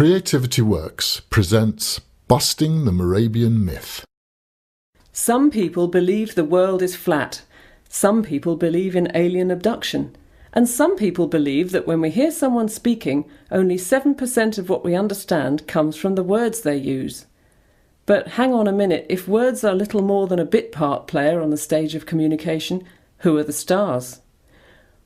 Creativity Works presents Busting the Mehrabian Myth. Some people believe the world is flat. Some people believe in alien abduction. And some people believe that when we hear someone speaking, only 7% of what we understand comes from the words they use. But hang on a minute, if words are little more than a bit part player on the stage of communication, who are the stars?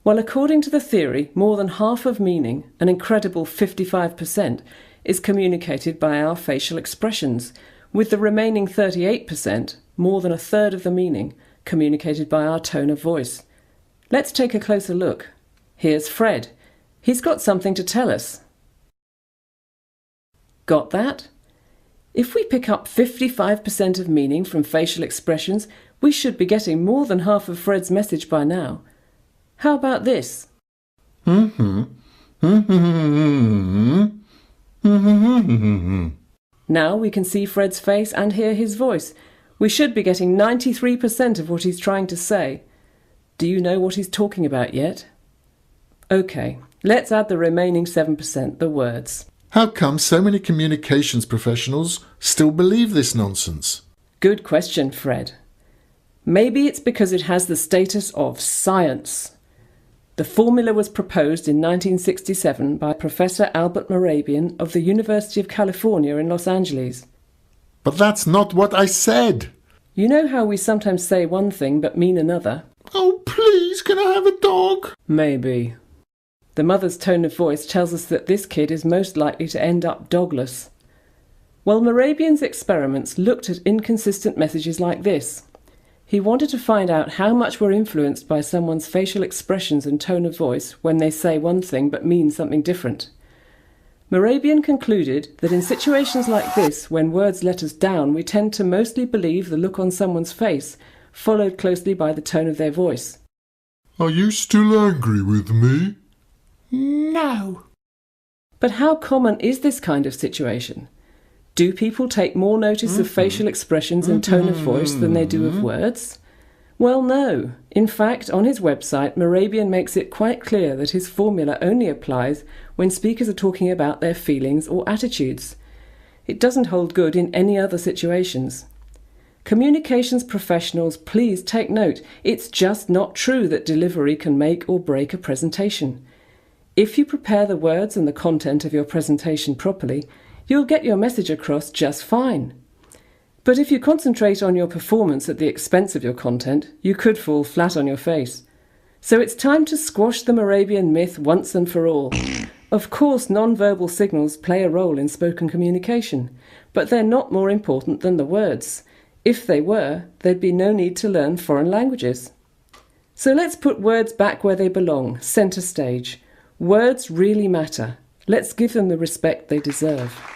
Well, according to the theory, more than half of meaning, an incredible 55%, is communicated by our facial expressions, with the remaining 38%, more than a third of the meaning, communicated by our tone of voice. Let's take a closer look. Here's Fred. He's got something to tell us. Got that? If we pick up 55% of meaning from facial expressions, we should be getting more than half of Fred's message by now. How about this? Now we can see Fred's face and hear his voice. We should be getting 93% of what he's trying to say. Do you know what he's talking about yet? OK, let's add the remaining 7%, the words. How come so many communications professionals still believe this nonsense? Good question, Fred. Maybe it's because it has the status of science. The formula was proposed in 1967 by Professor Albert Mehrabian of the University of California in Los Angeles. But that's not what I said. You know how we sometimes say one thing but mean another? Oh, please, can I have a dog? Maybe. The mother's tone of voice tells us that this kid is most likely to end up dogless. Well, Mehrabian's experiments looked at inconsistent messages like this. He wanted to find out how much we're influenced by someone's facial expressions and tone of voice when they say one thing but mean something different. Mehrabian concluded that in situations like this, when words let us down, we tend to mostly believe the look on someone's face, followed closely by the tone of their voice. Are you still angry with me? No. But how common is this kind of situation? Do people take more notice of facial expressions and tone of voice than they do of words? Well, no. In fact, on his website, Mehrabian makes it quite clear that his formula only applies when speakers are talking about their feelings or attitudes. It doesn't hold good in any other situations. Communications professionals, please take note. It's just not true that delivery can make or break a presentation. If you prepare the words and the content of your presentation properly, you'll get your message across just fine. But if you concentrate on your performance at the expense of your content, you could fall flat on your face. So it's time to squash the Mehrabian myth once and for all. Of course, non-verbal signals play a role in spoken communication, but they're not more important than the words. If they were, there'd be no need to learn foreign languages. So let's put words back where they belong, centre stage. Words really matter. Let's give them the respect they deserve.